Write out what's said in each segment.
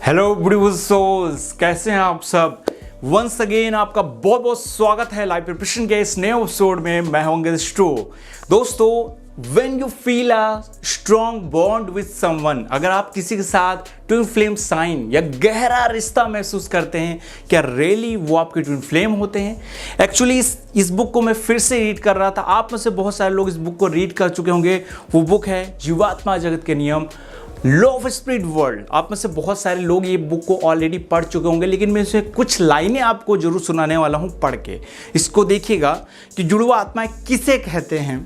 Hello beautiful souls, कैसे हैं आप सब। वंस अगेन आपका बहुत बहुत स्वागत है लाइव प्रिपरेशन के इस नए एपिसोड में। मैं हूं एस्ट्रो। दोस्तों, when you feel a strong bond with someone, अगर आप किसी के साथ ट्विन फ्लेम साइन या गहरा रिश्ता महसूस करते हैं, क्या रियली वो आपके ट्विन फ्लेम होते हैं। एक्चुअली इस बुक को मैं फिर से रीड कर रहा था। आप में से बहुत सारे लोग इस बुक को रीड कर चुके होंगे। वो बुक है जीवात्मा जगत के नियम, लॉ ऑफ स्पिरिट वर्ल्ड। आप में से बहुत सारे लोग ये बुक को ऑलरेडी पढ़ चुके होंगे, लेकिन मैं इसे कुछ लाइनें आपको जरूर सुनाने वाला हूं पढ़ के। इसको देखिएगा कि जुड़वा आत्माएं किसे कहते हैं,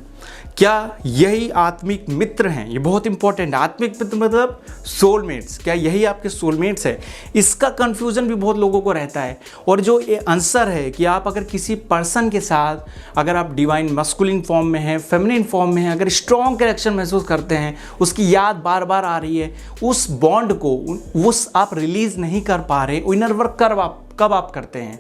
क्या यही आत्मिक मित्र हैं। ये बहुत इंपॉर्टेंट है। आत्मिक मित्र मतलब सोलमेट्स, क्या यही आपके सोलमेट्स है। इसका कंफ्यूजन भी बहुत लोगों को रहता है। और जो ये आंसर है कि आप अगर किसी पर्सन के साथ, अगर आप डिवाइन मस्कुलिन फॉर्म में हैं, फेमिनिन फॉर्म में हैं, अगर स्ट्रॉन्ग कनेक्शन महसूस करते हैं, उसकी याद बार बार आ रही है, उस बॉन्ड को उस आप रिलीज नहीं कर पा रहे, इनर वर्क कब आप करते हैं।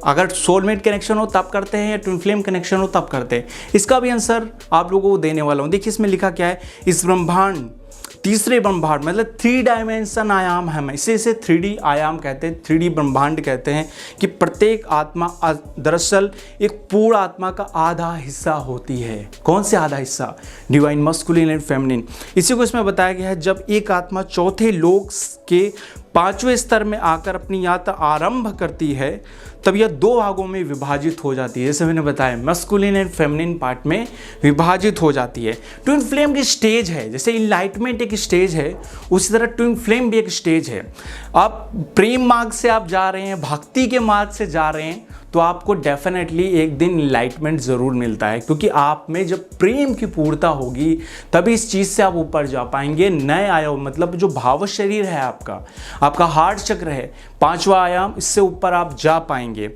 अगर सोलमेट कनेक्शन हो तब करते हैं, या ट्विन फ्लेम कनेक्शन हो तब करते हैं। इसका भी आंसर आप लोगों को देने वाला हूं। देखिए इसमें लिखा क्या है। इस ब्रह्मांड, तीसरे ब्रह्मांड मतलब 3 डायमेंशन आयाम है, इसे 3D आयाम कहते हैं, 3D ब्रह्मांड कहते हैं। कि प्रत्येक आत्मा दरअसल एक पूर्ण आत्मा का आधा हिस्सा होती है। कौन से आधा हिस्सा? Divine masculine and feminine. इसी को इसमें बताया गया है। जब एक आत्मा चौथे लोक के 5वें स्तर में आकर अपनी यात्रा आरंभ करती है, तब यह 2 भागों में विभाजित हो जाती है। जैसे मैंने बताया, मस्कुलिन एंड फेमिनिन पार्ट में विभाजित हो जाती है। ट्विन फ्लेम की स्टेज है, जैसे इनलाइटमेंट एक स्टेज है, उसी तरह ट्विन फ्लेम भी एक स्टेज है। आप प्रेम मार्ग से आप जा रहे हैं, भक्ति के मार्ग से जा रहे हैं, तो आपको डेफिनेटली एक दिन इनलाइटमेंट ज़रूर मिलता है। क्योंकि आप में जब प्रेम की पूर्णता होगी, तभी इस चीज़ से आप ऊपर जा पाएंगे। नए आयाम मतलब जो भाव शरीर है आपका हार्ट चक्र है, 5वां आयाम, इससे ऊपर आप जा पाएंगे।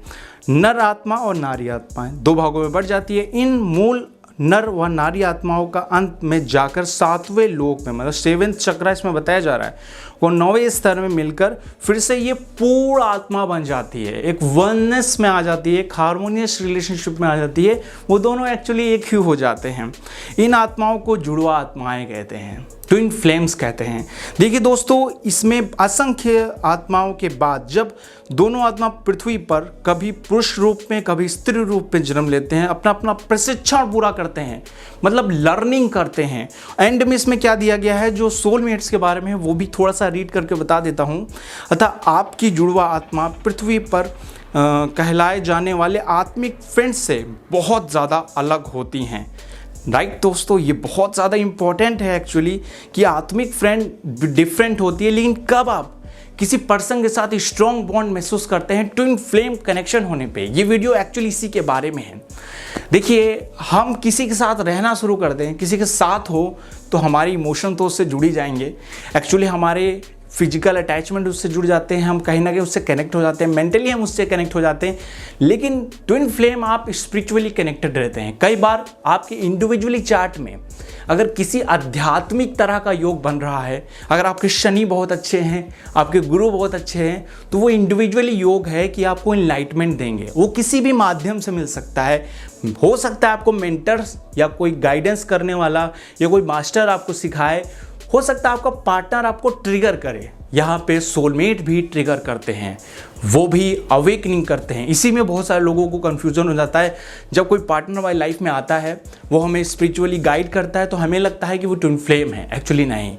नर आत्मा और नारी आत्मा 2 भागों में बढ़ जाती है। इन मूल नर व नारी आत्माओं का अंत में जाकर 7वें लोक में, मतलब 7th चक्र इसमें बताया जा रहा है, वो 9वें स्तर में मिलकर फिर से ये पूर्ण आत्मा बन जाती है। एक वननेस में आ जाती है, एक हार्मोनियस रिलेशनशिप में आ जाती है। वो दोनों एक्चुअली एक ही हो जाते हैं। इन आत्माओं को जुड़वा आत्माएं कहते हैं, ट्विन फ्लेम्स कहते हैं। देखिए दोस्तों, इसमें असंख्य आत्माओं के बाद जब दोनों आत्मा पृथ्वी पर कभी पुरुष रूप में कभी स्त्री रूप में जन्म लेते हैं, अपना अपना प्रशिक्षण पूरा करते हैं, मतलब लर्निंग करते हैं। एंड में इसमें क्या दिया गया है, जो सोलमेट्स के बारे में, वो भी थोड़ा सा रीड करके बता देता हूँ। अतः आपकी जुड़वा आत्मा पृथ्वी पर कहलाए जाने वाले आत्मिक फ्रेंड्स से बहुत ज़्यादा अलग होती हैं। राइट दोस्तों, ये बहुत ज़्यादा इंपॉर्टेंट है एक्चुअली कि आत्मिक फ्रेंड डिफरेंट होती है। लेकिन कब आप किसी पर्सन के साथ स्ट्रॉन्ग बॉन्ड महसूस करते हैं, ट्विन फ्लेम कनेक्शन होने पे। ये वीडियो एक्चुअली इसी के बारे में है। देखिए, हम किसी के साथ रहना शुरू कर दें, किसी के साथ हो, तो हमारी इमोशन तो उससे जुड़ी जाएंगे। एक्चुअली हमारे फिजिकल अटैचमेंट उससे जुड़ जाते हैं, हम कहीं ना कहीं उससे कनेक्ट हो जाते हैं, मेंटली हम उससे कनेक्ट हो जाते हैं। लेकिन ट्विन फ्लेम आप स्पिरिचुअली कनेक्टेड रहते हैं। कई बार आपके इंडिविजुअली चार्ट में अगर किसी आध्यात्मिक तरह का योग बन रहा है, अगर आपके शनि बहुत अच्छे हैं, आपके गुरु बहुत अच्छे हैं, तो वो इंडिविजुअली योग है कि आपको इनलाइटमेंट देंगे। वो किसी भी माध्यम से मिल सकता है। हो सकता है आपको मेंटर्स या कोई गाइडेंस करने वाला या कोई मास्टर आपको सिखाए, हो सकता है आपका पार्टनर आपको ट्रिगर करे। यहाँ पे सोलमेट भी ट्रिगर करते हैं, वो भी अवेकनिंग करते हैं। इसी में बहुत सारे लोगों को कन्फ्यूजन हो जाता है। जब कोई पार्टनर हमारी लाइफ में आता है, वो हमें स्पिरिचुअली गाइड करता है, तो हमें लगता है कि वो ट्विन फ्लेम है। एक्चुअली नहीं।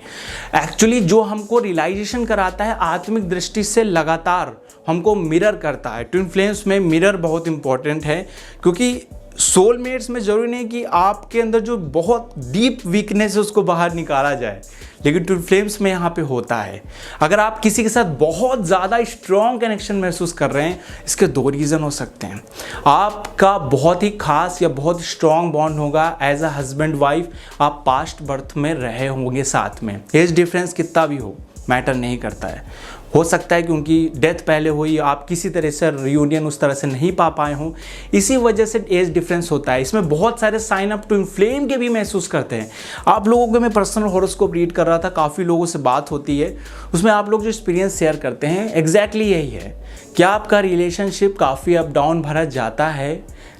एक्चुअली जो हमको रियलाइजेशन कराता है, आत्मिक दृष्टि से लगातार हमको मिरर करता है। ट्विन फ्लेम्स में मिरर बहुत इंपॉर्टेंट है, क्योंकि सोलमेट्स में जरूरी नहीं कि आपके अंदर जो बहुत डीप वीकनेस है उसको बाहर निकाला जाए, लेकिन ट्विन फ्लेम्स में यहाँ पे होता है। अगर आप किसी के साथ बहुत ज़्यादा स्ट्रॉन्ग कनेक्शन महसूस कर रहे हैं, इसके 2 रीज़न हो सकते हैं। आपका बहुत ही खास या बहुत स्ट्रॉन्ग बॉन्ड होगा एज अ हस्बैंड वाइफ, आप पास्ट बर्थ में रहे होंगे साथ में। एज डिफरेंस कितना भी हो, मैटर नहीं करता है। हो सकता है कि उनकी डेथ पहले हुई, आप किसी तरह से रियूनियन उस तरह से नहीं पा पाए हों, इसी वजह से एज डिफरेंस होता है। इसमें बहुत सारे साइन अप ट्विन फ्लेम के भी महसूस करते हैं। आप लोगों को मैं पर्सनल हॉरोस्कोप रीड कर रहा था, काफ़ी लोगों से बात होती है, उसमें आप लोग जो एक्सपीरियंस शेयर करते हैं एग्जैक्टली यही है। क्या आपका रिलेशनशिप काफ़ी अप डाउन भरा जाता है,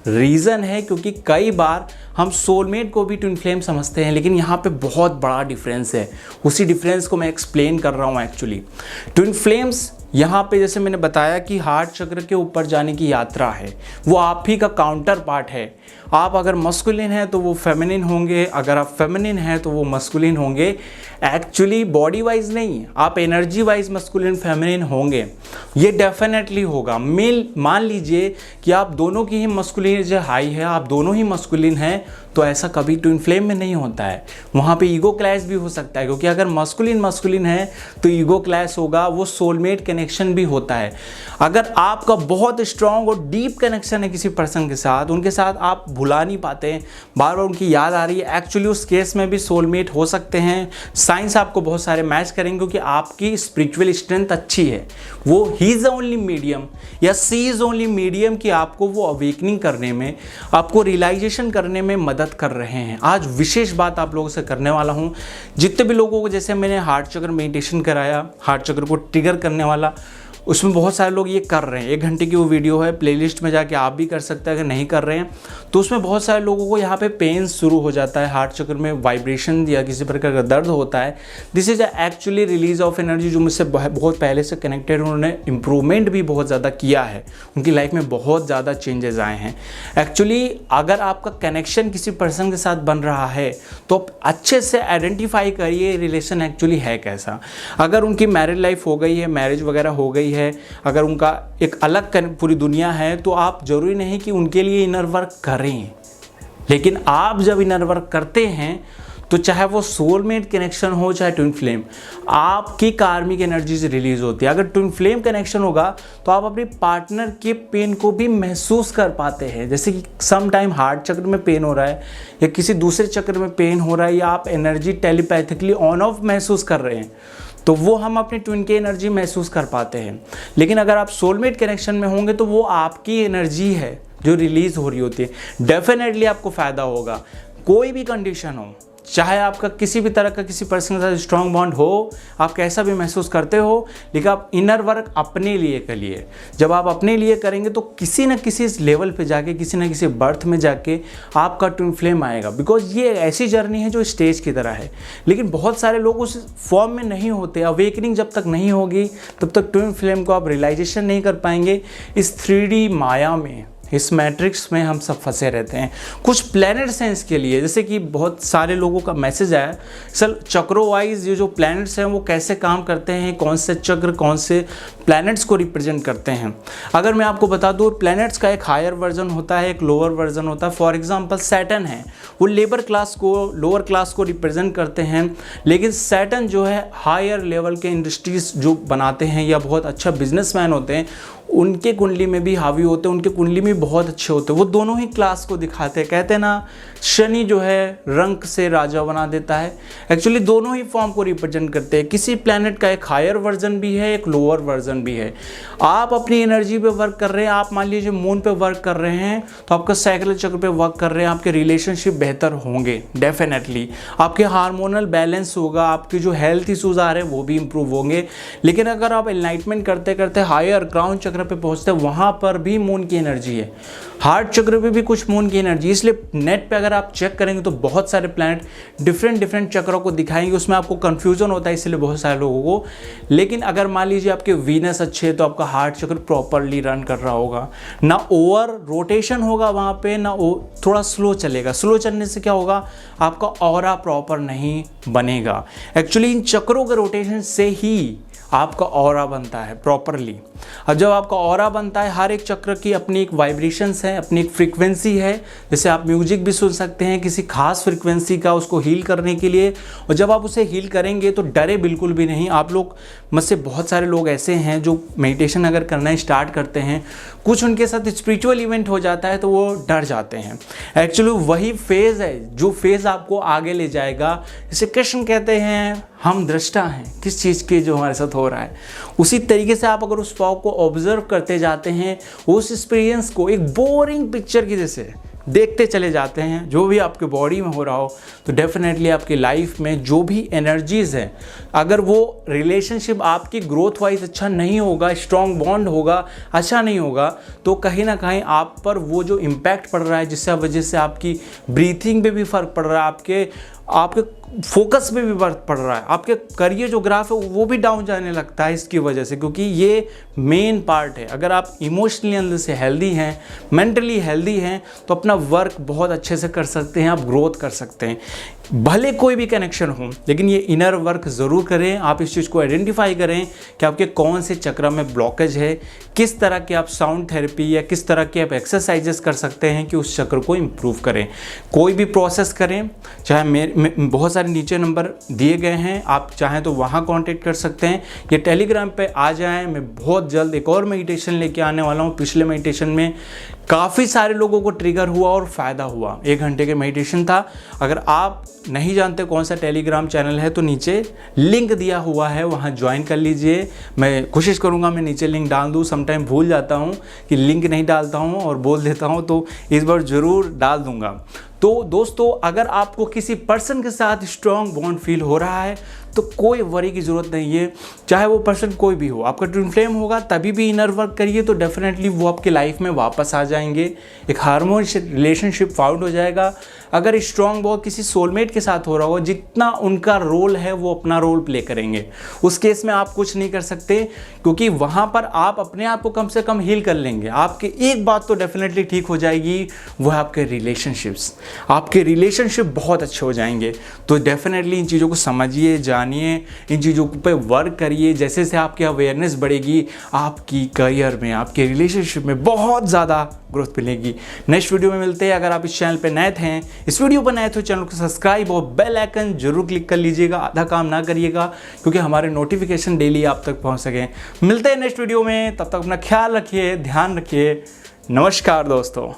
रीज़न है क्योंकि कई बार हम सोलमेट को भी ट्विन फ्लेम समझते हैं, लेकिन यहाँ पे बहुत बड़ा डिफरेंस है। उसी डिफरेंस को मैं एक्सप्लेन कर रहा हूँ। एक्चुअली ट्विन फ्लेम्स यहाँ पे जैसे मैंने बताया कि हार्ट चक्र के ऊपर जाने की यात्रा है, वो आप ही का काउंटर पार्ट है। आप अगर मस्कुलिन हैं तो वो फेमिनिन होंगे, अगर आप फेमिनिन हैं तो वो मस्कुलिन होंगे। एक्चुअली बॉडी वाइज नहीं, आप एनर्जी वाइज मस्कुलिन फेमिनिन होंगे, ये डेफिनेटली होगा। मान लीजिए कि आप दोनों की ही मस्कुलिन जो हाई है, आप दोनों ही मस्कुलिन हैं, तो ऐसा कभी ट्विन फ्लेम में नहीं होता है। वहाँ पे ईगो क्लैश भी हो सकता है, क्योंकि अगर मस्कुलिन है तो ईगो क्लैश होगा, वो सोलमेट कनेक्शन भी होता है। अगर आपका बहुत स्ट्रॉन्ग और डीप कनेक्शन है किसी पर्सन के साथ, उनके साथ आप भुला नहीं पाते, बार बार उनकी याद आ रही है, एक्चुअली उस केस में भी सोलमेट हो सकते हैं। साइंस आपको बहुत सारे मैच करेंगे, क्योंकि आपकी स्पिरिचुअल स्ट्रेंथ अच्छी है। वो ही इज़ ओनली मीडियम या सी इज़ ओनली मीडियम कि आपको वो अवेकनिंग करने में, आपको रियलाइजेशन करने में मदद कर रहे हैं। आज विशेष बात आप लोगों से करने वाला हूं। जितने भी लोगों को, जैसे मैंने हार्ट चक्र मेडिटेशन कराया, हार्ट चक्र को ट्रिगर करने वाला, उसमें बहुत सारे लोग ये कर रहे हैं। 1 घंटे की वो वीडियो है, प्लेलिस्ट में जाके आप भी कर सकते हैं। अगर नहीं कर रहे हैं तो उसमें बहुत सारे लोगों को यहाँ पे पेन शुरू हो जाता है, हार्ट चक्र में वाइब्रेशन या किसी प्रकार का दर्द होता है। This is actually release of energy, जो मुझसे बहुत पहले से कनेक्टेड, उन्होंने इंप्रूवमेंट भी बहुत ज़्यादा किया है, उनकी लाइफ में बहुत ज़्यादा चेंजेस आए हैं। एक्चुअली अगर आपका कनेक्शन किसी पर्सन के साथ बन रहा है तो आप अच्छे से आइडेंटिफाई करिए रिलेशन एक्चुअली है कैसा। अगर उनकी मैरिड लाइफ हो गई है, मैरिज वगैरह हो गई है, अगर उनका एक अलग पूरी दुनिया है, तो आप जरूरी नहीं कि उनके लिए इनर वर्क करें। लेकिन आप जब इनर वर्क करते हैं तो चाहे वो सोलमेट कनेक्शन हो चाहे ट्विन फ्लेम, आपकी कार्मिक एनर्जीज रिलीज होती है। अगर ट्विन फ्लेम कनेक्शन होगा तो आप अपने पार्टनर के पेन को भी महसूस कर पाते हैं। जैसे कि सम टाइम हार्ट चक्र में पेन हो रहा है या किसी दूसरे चक्र में पेन हो रहा है, या आप एनर्जी टेलीपैथिकली ऑन ऑफ महसूस कर रहे हैं, तो वो हम अपनी ट्विन की एनर्जी महसूस कर पाते हैं। लेकिन अगर आप सोलमेट कनेक्शन में होंगे तो वो आपकी एनर्जी है जो रिलीज हो रही होती है। डेफिनेटली आपको फ़ायदा होगा, कोई भी कंडीशन हो, चाहे आपका किसी भी तरह का किसी पर्सन के साथ स्ट्रॉन्ग बॉन्ड हो, आप कैसा भी महसूस करते हो, लेकिन आप इनर वर्क अपने लिए करिए। जब आप अपने लिए करेंगे तो किसी न किसी लेवल पे जाके, किसी न किसी बर्थ में जाके आपका ट्विन फ्लेम आएगा। बिकॉज ये ऐसी जर्नी है जो स्टेज की तरह है, लेकिन बहुत सारे लोग उस फॉर्म में नहीं होते। अवेकनिंग जब तक नहीं होगी तब तक ट्विन फ्लेम को आप रियलाइजेशन नहीं कर पाएंगे। इस 3D माया में, इस मैट्रिक्स में हम सब फंसे रहते हैं। कुछ प्लैनेट्स हैं इसके लिए, जैसे कि बहुत सारे लोगों का मैसेज आया, सर चक्रों वाइज ये जो प्लैनेट्स हैं वो कैसे काम करते हैं, कौन से चक्र कौन से प्लैनेट्स को रिप्रेजेंट करते हैं। अगर मैं आपको बता दूँ, प्लैनेट्स का एक हायर वर्जन होता है, एक लोअर वर्जन होता है। फॉर एग्जांपल सैटर्न है, वो लेबर क्लास को, लोअर क्लास को रिप्रेजेंट करते हैं, लेकिन सैटर्न जो है हायर लेवल के इंडस्ट्रीज जो बनाते हैं या बहुत अच्छा बिजनेसमैन होते हैं, उनके कुंडली में भी हावी होते हैं, उनके कुंडली में बहुत अच्छे होते हैं। वो दोनों ही क्लास को दिखाते हैं। कहते हैं ना, शनि जो है रंक से राजा बना देता है। एक्चुअली दोनों ही फॉर्म को रिप्रेजेंट करते हैं। किसी प्लैनेट का एक हायर वर्जन भी है, एक लोअर वर्जन भी है। आप अपनी एनर्जी पे वर्क कर रहे हैं, आप मान लीजिए मून पे वर्क कर रहे हैं, तो आपका साइकिल चक्र पे वर्क कर रहे हैं, आपके रिलेशनशिप बेहतर होंगे डेफिनेटली। आपके हार्मोनल बैलेंस होगा, आपके जो हेल्थ इशूज आ रहे हैं वो भी इंप्रूव होंगे। लेकिन अगर आप एनलाइटमेंट करते करते हायर क्राउन चक्र पे पहुंचते हैं, वहां पर भी मून की एनर्जी है, हार्ट चक्र पे भी कुछ मून की एनर्जी। इसलिए नेट पे अगर आप चेक करेंगे तो बहुत सारे प्लैनेट डिफरेंट चक्रों को दिखाएंगे, उसमें आपको कंफ्यूजन होता है इसलिए बहुत सारे लोगों को। लेकिन अगर मान लीजिए आपके वीनस अच्छे है तो आपका हार्ट चक्र प्रॉपरली रन कर रहा होगा, ना ओवर रोटेशन होगा वहां पे, ना थोड़ा स्लो चलेगा। स्लो चलने से क्या होगा, आपका ऑरा प्रॉपर नहीं बनेगा। एक्चुअली इन चक्रों के रोटेशन से ही आपका ऑरा बनता है प्रॉपरली। अब जब आपका ऑरा बनता है, हर एक चक्र की अपनी एक वाइब्रेशंस है, अपनी एक फ्रीक्वेंसी है। जैसे आप म्यूजिक भी सुन सकते हैं किसी खास फ्रीक्वेंसी का, उसको हील करने के लिए। और जब आप उसे हील करेंगे तो डरे बिल्कुल भी नहीं। आप लोग में से बहुत सारे लोग ऐसे हैं जो मेडिटेशन अगर करना स्टार्ट करते हैं, कुछ उनके साथ स्पिरिचुअल इवेंट हो जाता है तो वो डर जाते हैं। एक्चुअली वही फेज़ है जो फेज़ आपको आगे ले जाएगा। जैसे कृष्ण कहते हैं, हम दृष्टा हैं किस चीज़ के जो हमारे साथ हो रहा है। उसी तरीके से आप अगर उस फॉग को ऑब्जर्व करते जाते हैं, उस एक्सपीरियंस को एक बोरिंग पिक्चर की जैसे, देखते चले जाते हैं जो भी आपके बॉडी में हो रहा हो, तो डेफिनेटली आपकी लाइफ में जो भी एनर्जीज़ हैं, अगर वो रिलेशनशिप आपकी ग्रोथ वाइज अच्छा नहीं होगा, स्ट्रॉन्ग बॉन्ड होगा, अच्छा नहीं होगा, तो कहीं ना कहीं आप पर वो जो इम्पैक्ट पड़ रहा है, जिससे वजह से आपकी ब्रीथिंग पे भी फ़र्क पड़ रहा है, आपके फोकस पे भी फर्क पड़ रहा है, आपके करियर जो ग्राफ है वो भी डाउन जाने लगता है इसकी वजह से, क्योंकि ये मेन पार्ट है। अगर आप इमोशनली अंदर से हेल्दी हैं, मेंटली हेल्दी हैं, तो अपना वर्क बहुत अच्छे से कर सकते हैं, आप ग्रोथ कर सकते हैं। भले कोई भी कनेक्शन हो, लेकिन ये इनर वर्क ज़रूर करें। आप इस चीज़ को आइडेंटिफाई करें कि आपके कौन से चक्र में ब्लॉकेज है, किस तरह की आप साउंड थेरेपी या किस तरह की आप एक्सरसाइजेस कर सकते हैं कि उस चक्र को इम्प्रूव करें। कोई भी प्रोसेस करें, चाहे बहुत सारे नीचे नंबर दिए गए हैं, आप चाहें तो वहाँ कांटेक्ट कर सकते हैं, ये टेलीग्राम पे आ जाएं। मैं बहुत जल्द एक और मेडिटेशन लेके आने वाला हूँ। पिछले मेडिटेशन में काफ़ी सारे लोगों को ट्रिगर हुआ और फ़ायदा हुआ। 1 घंटे के मेडिटेशन था। अगर आप नहीं जानते कौन सा टेलीग्राम चैनल है, तो नीचे लिंक दिया हुआ है, वहाँ ज्वाइन कर लीजिए। मैं कोशिश करूँगा मैं नीचे लिंक डाल दूँ। समटाइम भूल जाता हूँ कि लिंक नहीं डालता हूँ और बोल देता हूँ, तो इस बार ज़रूर डाल दूँगा। तो दोस्तों, अगर आपको किसी पर्सन के साथ स्ट्रॉन्ग बॉन्ड फील हो रहा है, तो कोई वरी की ज़रूरत नहीं है। चाहे वो पर्सन कोई भी हो, आपका ट्विन फ्लेम होगा तभी भी इनर वर्क करिए, तो डेफिनेटली वो आपकी लाइफ में वापस आ जाएंगे। एक हार्मोनियस रिलेशनशिप फाउंड हो जाएगा। अगर स्ट्रॉन्ग बॉन्ड किसी सोलमेट के साथ हो रहा हो, जितना उनका रोल है वो अपना रोल प्ले करेंगे। उस केस में आप कुछ नहीं कर सकते, क्योंकि वहाँ पर आप अपने आप को कम से कम हील कर लेंगे। आपकी एक बात तो डेफिनेटली ठीक हो जाएगी, वो है आपके रिलेशनशिप्स। आपके रिलेशनशिप बहुत अच्छे हो जाएंगे। तो डेफिनेटली इन चीज़ों को समझिए, जानिए, इन चीज़ों पे वर्क करिए। जैसे जैसे आपकी अवेयरनेस बढ़ेगी, आपकी करियर में, आपके रिलेशनशिप में बहुत ज़्यादा ग्रोथ मिलेगी। नेक्स्ट वीडियो में मिलते हैं। अगर आप इस चैनल पे नए थे, इस वीडियो पर नए थे, चैनल को सब्सक्राइब और बेल आइकन जरूर क्लिक कर लीजिएगा। आधा काम ना करिएगा, क्योंकि हमारे नोटिफिकेशन डेली आप तक पहुँच सकें। मिलते हैं नेक्स्ट वीडियो में, तब तक अपना ख्याल रखिए, ध्यान रखिए। नमस्कार दोस्तों।